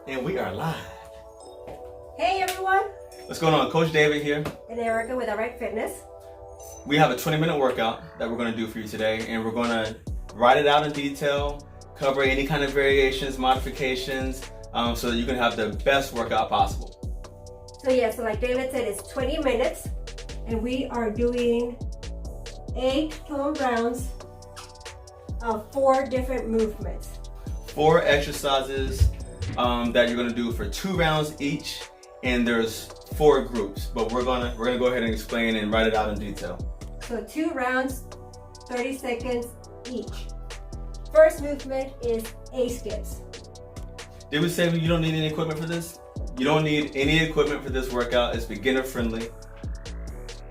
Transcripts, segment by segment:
And we are live. Hey everyone! What's going on? Coach David here. And Erica with Alright Fitness. We have a 20-minute workout that we're going to do for you today, and we're going to write it out in detail, cover any kind of variations, modifications, so that you can have the best workout possible. So like David said, it's 20 minutes, and we are doing 8 total rounds of 4 different movements. 4 exercises that you're going to do for 2 rounds each, and there's 4 groups, but we're gonna go ahead and explain and write it out in detail. So 2 rounds, 30 seconds each. First movement is A skips. Did we say you don't need any equipment for this? You don't need any equipment for this workout. It's beginner friendly.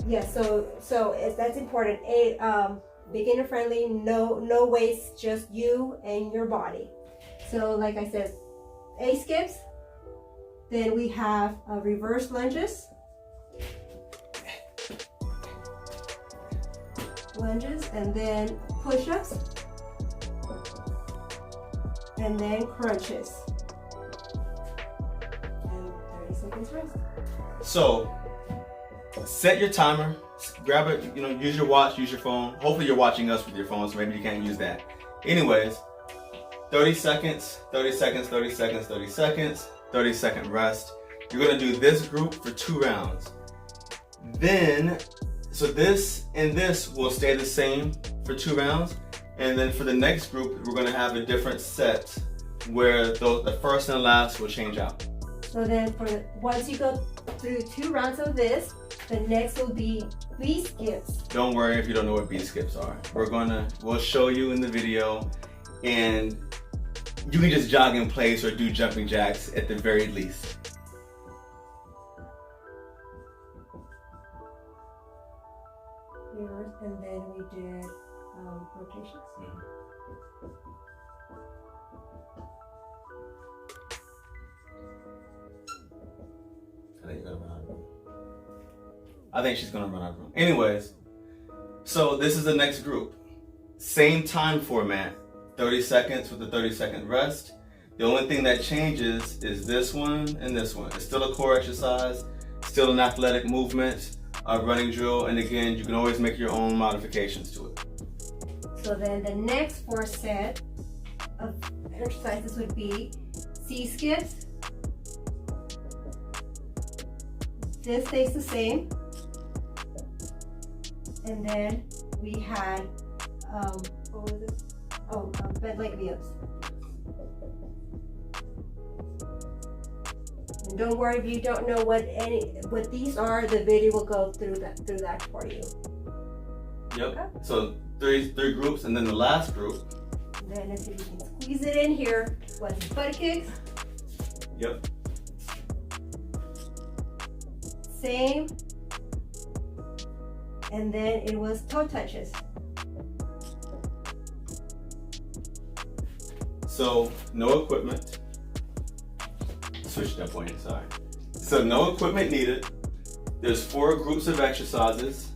Yes, that's important. Beginner friendly, no weights, just you and your body. So like I said, A skips. Then we have reverse lunges. And then push-ups. And then crunches. And 30 seconds rest. So, set your timer. Grab it, use your watch, use your phone. Hopefully you're watching us with your phone, so maybe you can't use that. Anyways, 30 seconds, 30 seconds, 30 seconds, 30 seconds. 30-second rest. You're going to do this group for 2 rounds. Then, so this and this will stay the same for 2 rounds. And then for the next group, we're going to have a different set where the first and the last will change out. So then once you go through 2 rounds of this, the next will be B skips. Don't worry if you don't know what B skips are. We'll show you in the video, and you can just jog in place or do jumping jacks at the very least. And then we did rotations. I think she's gonna run out of room. Anyways, so this is the next group. Same time format. 30 seconds with a 30-second rest. The only thing that changes is this one and this one. It's still a core exercise, still an athletic movement, a running drill, and again, you can always make your own modifications to it. So then the next 4 set of exercises would be C skips. This stays the same. And then we had, what was it? Bent leg V-ups. And don't worry if you don't know what these are. The video will go through that for you. Yep. Okay. So three groups, and then the last group. And then if you can squeeze it in here, was butt kicks. Yep. Same. And then it was toe touches. So, no equipment. Switch that point, sorry. So, no equipment needed. There's 4 groups of exercises,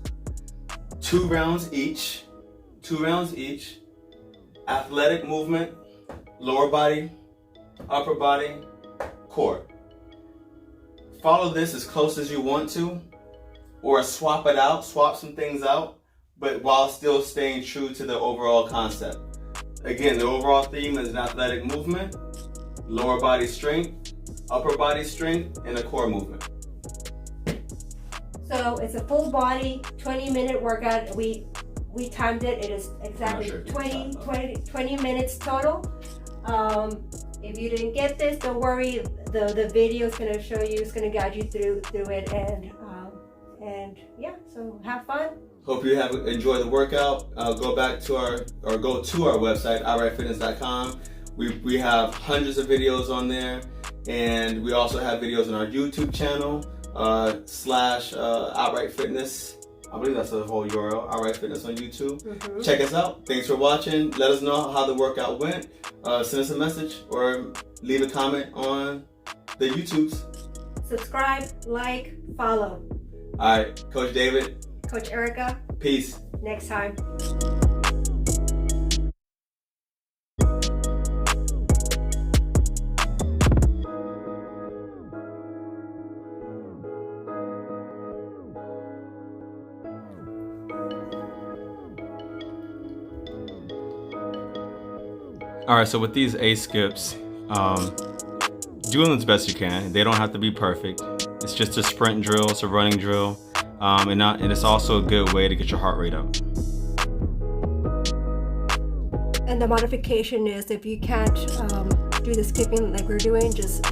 2 rounds each. 2 rounds each. Athletic movement, lower body, upper body, core. Follow this as close as you want to, or swap it out, swap some things out, but while still staying true to the overall concept. Again, the overall theme is an athletic movement, lower body strength, upper body strength, and a core movement. So it's a full body 20-minute workout. We timed it. It is exactly 20 minutes total. If you didn't get this, don't worry. The video is going to show you. It's going to guide you through it, and yeah. So have fun. Hope you have enjoyed the workout. Go to our website, outrightfitness.com. We have hundreds of videos on there, and we also have videos on our YouTube channel / Outright Fitness. I believe that's the whole URL, Outright Fitness on YouTube. Mm-hmm. Check us out. Thanks for watching. Let us know how the workout went. Send us a message or leave a comment on the YouTubes. Subscribe, like, follow. All right, Coach David. Coach Erica. Peace. Next time. All right, so with these A skips, do them as best you can. They don't have to be perfect. It's just a sprint drill, it's a running drill, and it's also a good way to get your heart rate up. And the modification is, if you can't do the skipping like we're doing, just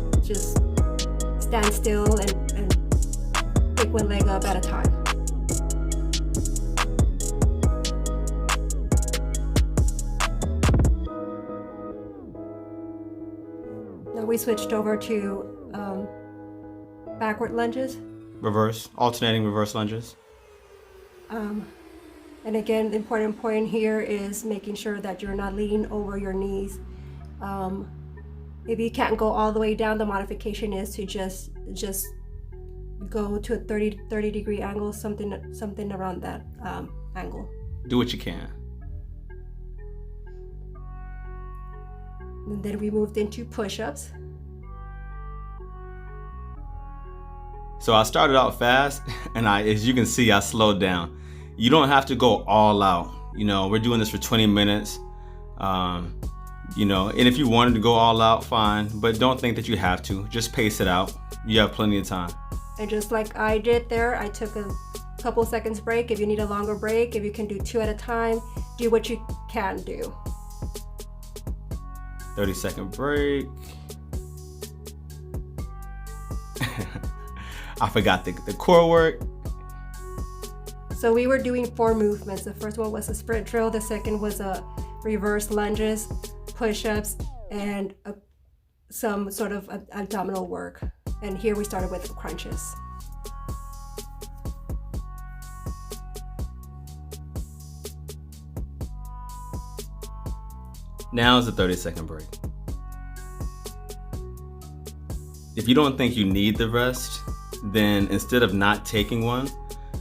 stand still and pick one leg up at a time. Now we switched over to backward lunges. Alternating reverse lunges. And again, the important point here is making sure that you're not leaning over your knees. If you can't go all the way down, the modification is to just go to a 30 degree angle, something around that angle. Do what you can. And then we moved into push-ups. So I started out fast, and as you can see, I slowed down. You don't have to go all out. We're doing this for 20 minutes. And if you wanted to go all out, fine, but don't think that you have to. Just pace it out. You have plenty of time. And just like I did there, I took a couple seconds break. If you need a longer break, if you can do 2 at a time, do what you can do. 30-second break. I forgot the core work. So we were doing 4 movements. The first one was a sprint drill. The second was a reverse lunges, push-ups, and some sort of abdominal work. And here we started with crunches. Now is the 30-second break. If you don't think you need the rest, then instead of not taking one,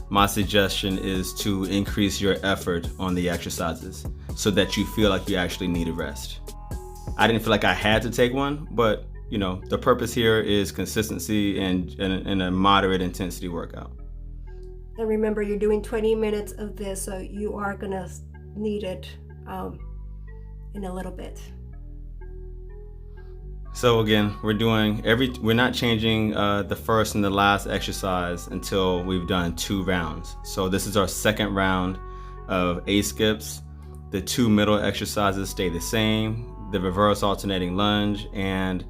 my suggestion is to increase your effort on the exercises so that you feel like you actually need a rest. I didn't feel like I had to take one, but the purpose here is consistency and a moderate intensity workout. And remember, you're doing 20 minutes of this, so you are gonna need it in a little bit. So again, we're not changing the first and the last exercise until we've done 2 rounds. So this is our second round of A skips. The 2 middle exercises stay the same. The reverse alternating lunge and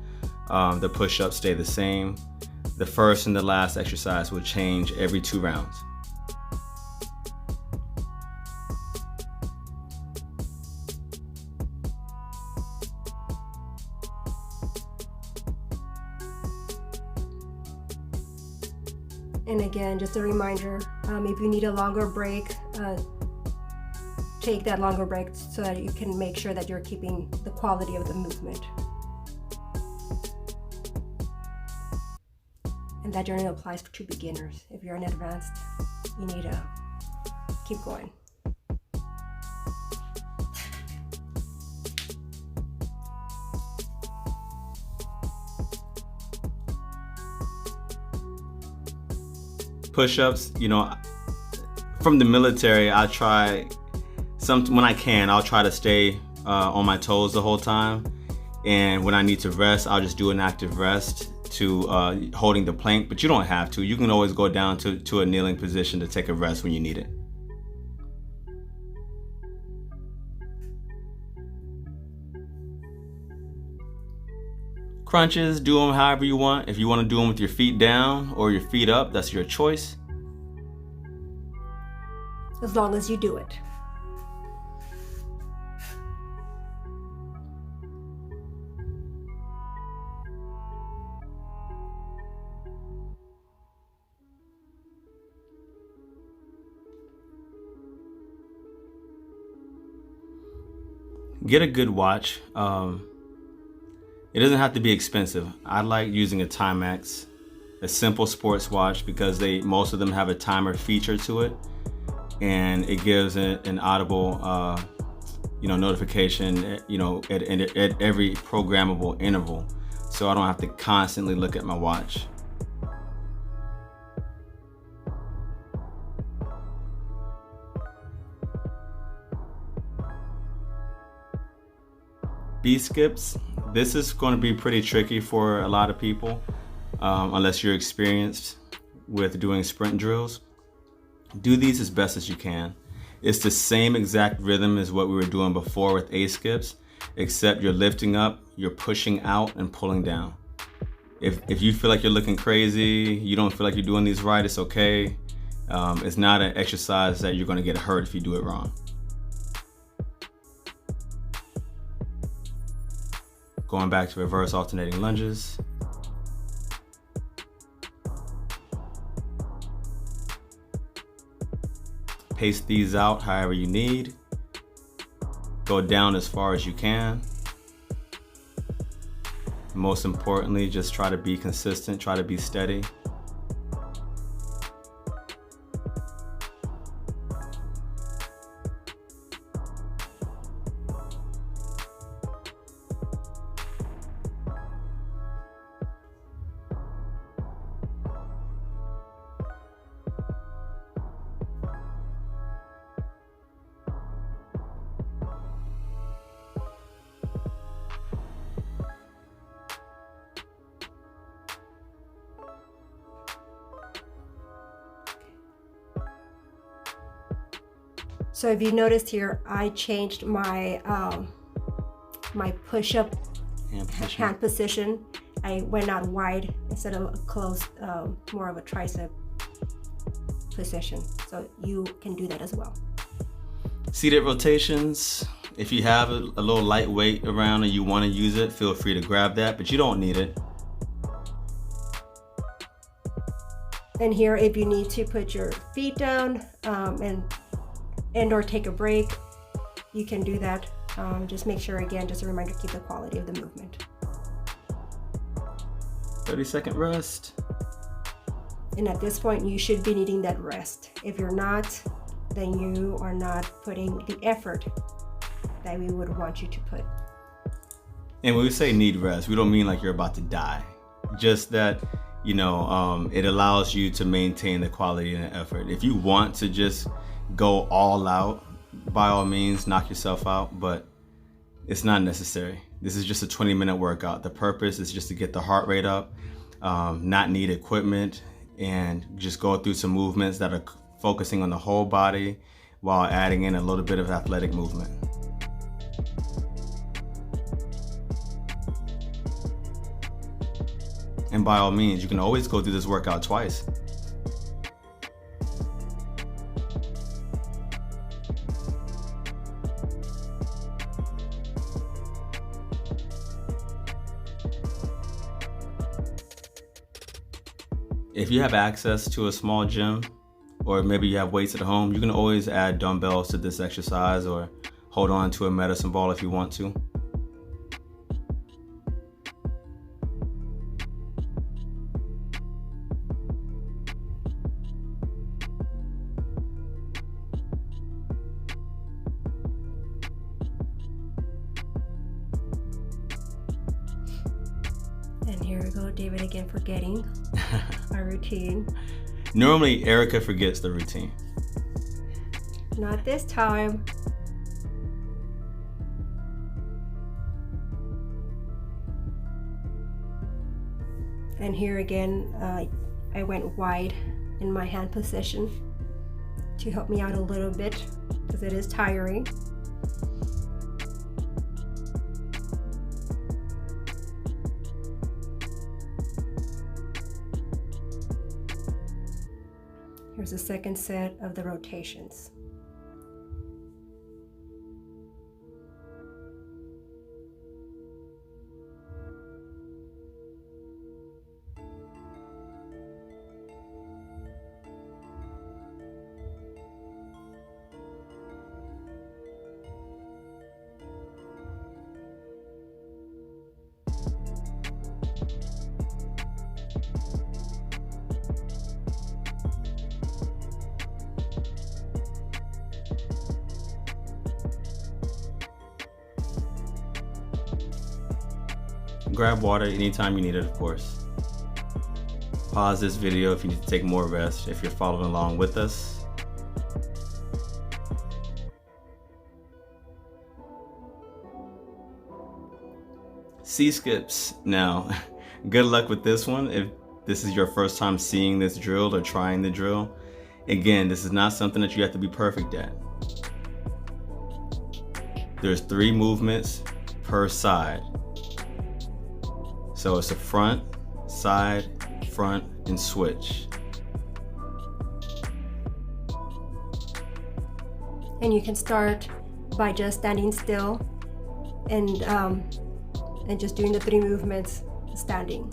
the push-ups stay the same. The first and the last exercise will change every 2 rounds. And again, just a reminder, if you need a longer break, take that longer break so that you can make sure that you're keeping the quality of the movement. And that generally applies to beginners. If you're an advanced, you need to keep going. Push-ups, from the military, when I can, I'll try to stay on my toes the whole time. And when I need to rest, I'll just do an active rest to holding the plank, but you don't have to. You can always go down to a kneeling position to take a rest when you need it. Crunches, do them however you want. If you want to do them with your feet down or your feet up, that's your choice. As long as you do it. Get a good watch. It doesn't have to be expensive. I like using a Timex, a simple sports watch, because most of them have a timer feature to it, and it gives an audible, notification, at every programmable interval, so I don't have to constantly look at my watch. B skips, this is going to be pretty tricky for a lot of people, unless you're experienced with doing sprint drills. Do these as best as you can. It's the same exact rhythm as what we were doing before with A skips, except you're lifting up, you're pushing out and pulling down. If you feel like you're looking crazy, you don't feel like you're doing these right, it's okay. It's not an exercise that you're going to get hurt if you do it wrong. Going back to reverse alternating lunges. Pace these out however you need. Go down as far as you can. Most importantly, just try to be consistent, try to be steady. So if you noticed here, I changed my my push-up hand position. I went out wide instead of close, more of a tricep position. So you can do that as well. Seated rotations. If you have a little lightweight around and you want to use it, feel free to grab that, but you don't need it. And here, if you need to put your feet down and or take a break, you can do that. Just make sure, again, just a reminder, keep the quality of the movement. 30-second rest. And at this point, you should be needing that rest. If you're not, then you are not putting the effort that we would want you to put. And when we say need rest, we don't mean like you're about to die. Just that, you know, it allows you to maintain the quality and the effort. If you want to just go all out, by all means, knock yourself out, but it's not necessary. This is just a 20-minute workout. The purpose is just to get the heart rate up, not need equipment, and just go through some movements that are focusing on the whole body while adding in a little bit of athletic movement. And by all means, you can always go through this workout twice. If you have access to a small gym, or maybe you have weights at home, you can always add dumbbells to this exercise or hold on to a medicine ball if you want to. And here we go, David again forgetting our routine. Normally, Erica forgets the routine. Not this time. And here again, I went wide in my hand position to help me out a little bit because it is tiring. Here's the second set of the rotations. Grab water anytime you need it, of course. Pause this video if you need to take more rest, if you're following along with us. C-skips. Now, good luck with this one if this is your first time seeing this drill or trying the drill. Again, this is not something that you have to be perfect at. There's 3 movements per side. So it's a front, side, front, and switch. And you can start by just standing still and just doing the 3 movements standing.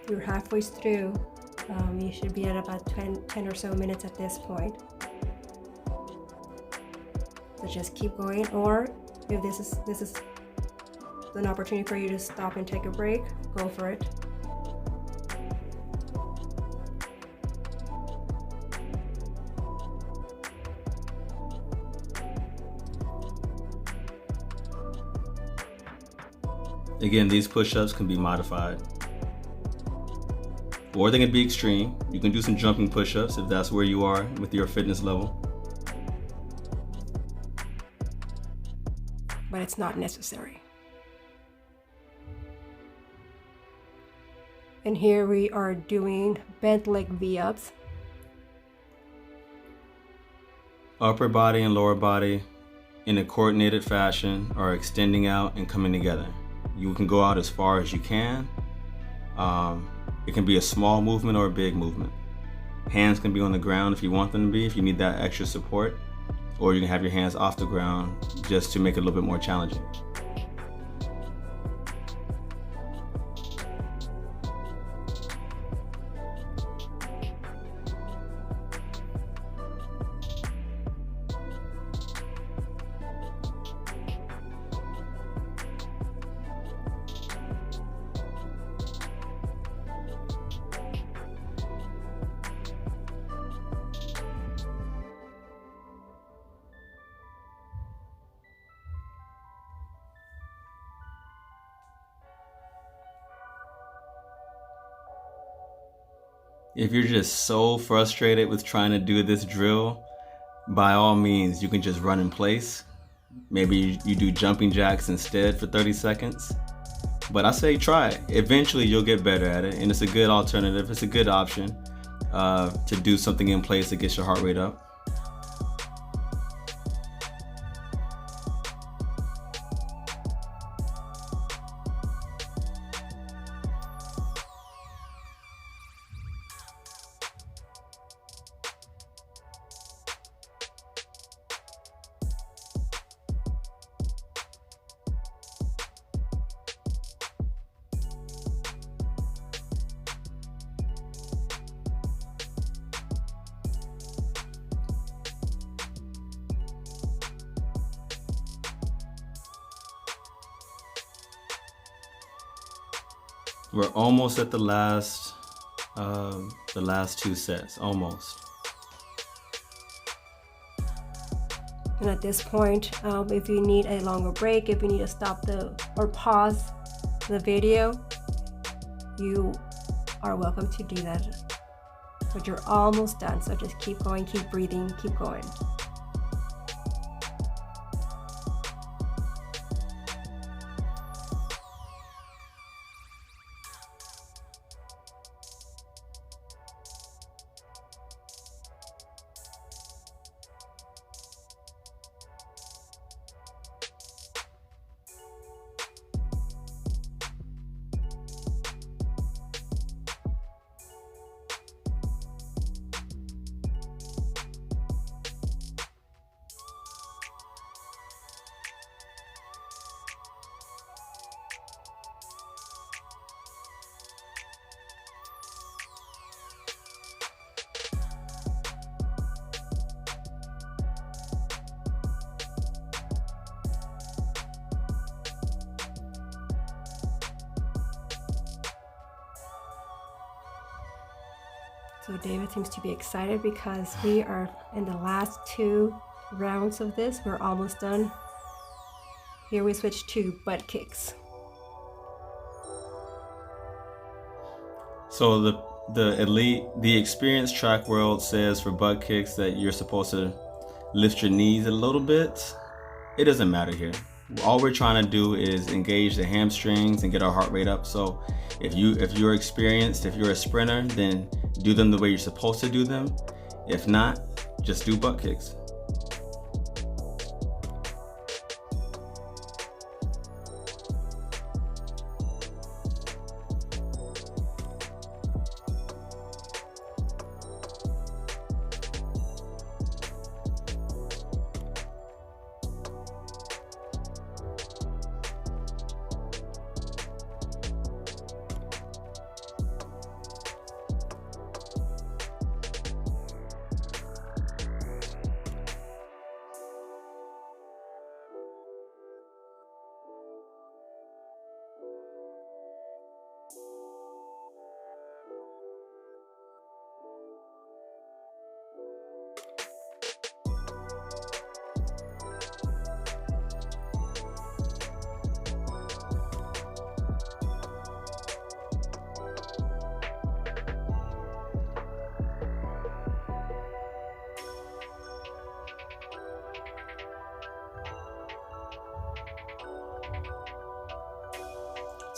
You're halfway through. You should be at about 10 or so minutes at this point. So just keep going, or if this is an opportunity for you to stop and take a break, go for it. Again, these push-ups can be modified, or they can be extreme. You can do some jumping push-ups if that's where you are with your fitness level. But it's not necessary. And here we are doing bent leg V-ups. Upper body and lower body in a coordinated fashion are extending out and coming together. You can go out as far as you can. It can be a small movement or a big movement. Hands can be on the ground if you want them to be, if you need that extra support, or you can have your hands off the ground just to make it a little bit more challenging. If you're just so frustrated with trying to do this drill, by all means, you can just run in place. Maybe you do jumping jacks instead for 30 seconds. But I say try it. Eventually you'll get better at it, and it's a good alternative. It's a good option to do something in place that gets your heart rate up. We're almost at the last 2 sets, almost. And at this point, if you need a longer break, if you need to stop or pause the video, you are welcome to do that. But you're almost done, so just keep going, keep breathing, keep going. So David seems to be excited because we are in the last 2 rounds of this. We're almost done. Here we switch to butt kicks. So the experienced track world says for butt kicks that you're supposed to lift your knees a little bit. It doesn't matter here. All we're trying to do is engage the hamstrings and get our heart rate up. So if you're experienced, if you're a sprinter, then do them the way you're supposed to do them. If not, just do butt kicks.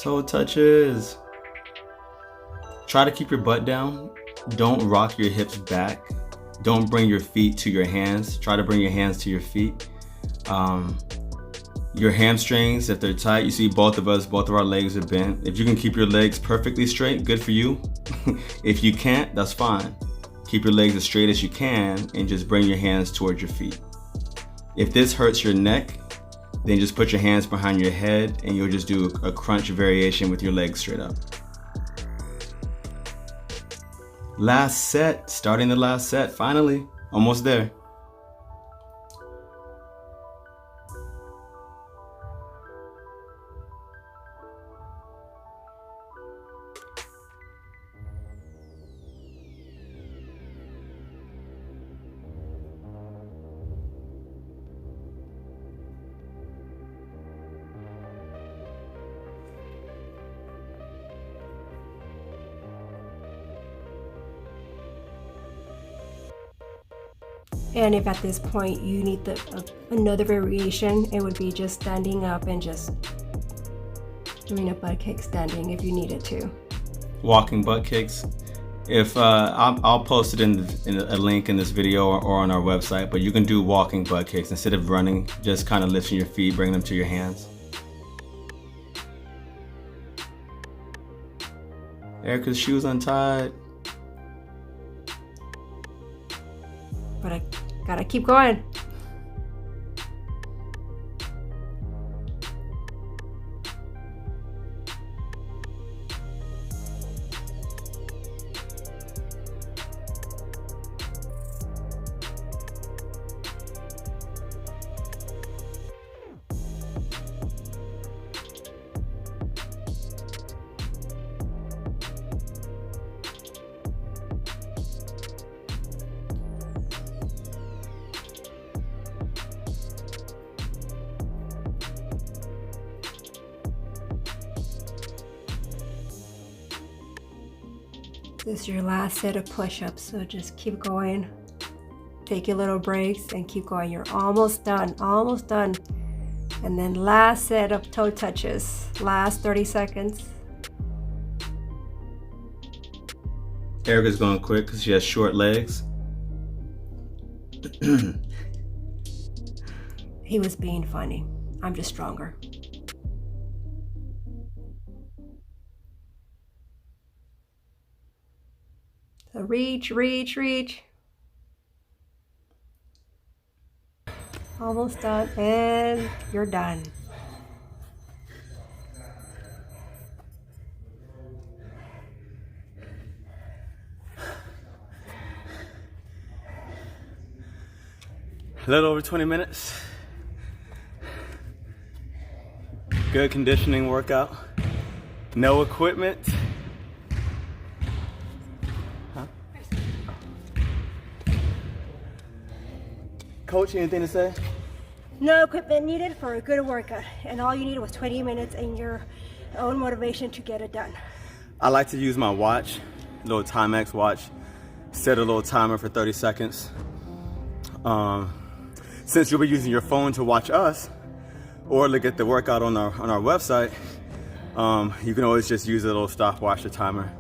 Toe touches. Try to keep your butt down. Don't rock your hips back. Don't bring your feet to your hands. Try to bring your hands to your feet. Your hamstrings, if they're tight, you see both of our legs are bent. If you can keep your legs perfectly straight, good for you. If you can't, that's fine. Keep your legs as straight as you can and just bring your hands towards your feet. If this hurts your neck, then just put your hands behind your head and you'll just do a crunch variation with your legs straight up. Last set, starting the last set, finally, almost there. And if at this point you need another variation, it would be just standing up and just doing a butt kick standing if you needed to. Walking butt kicks. If I'll post it in a link in this video or on our website, but you can do walking butt kicks instead of running. Just kind of lifting your feet, bring them to your hands. Erica's shoes untied. But I gotta keep going. This is your last set of push-ups, so just keep going. Take your little breaks and keep going. You're almost done, almost done. And then last set of toe touches, last 30 seconds. Erica's going quick because she has short legs. He was being funny. I'm just stronger. So reach, reach, reach. Almost done, and you're done. A little over 20 minutes. Good conditioning workout. No equipment. Coach, anything to say? No equipment needed for a good workout, and all you needed was 20 minutes and your own motivation to get it done. I like to use my watch, little Timex watch, set a little timer for 30 seconds. Since you'll be using your phone to watch us or look at the workout on our website, you can always just use a little stopwatch or timer.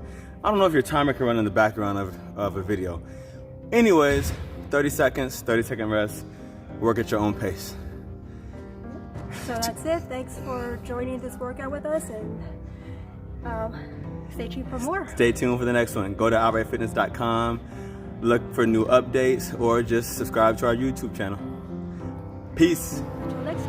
I don't know if your timer can run in the background of a video. Anyways, 30 seconds, 30-second rest, work at your own pace. So that's it. Thanks for joining this workout with us, and stay tuned for more. Stay tuned for the next one. Go to outrightfitness.com, look for new updates, or just subscribe to our YouTube channel. Peace. Until next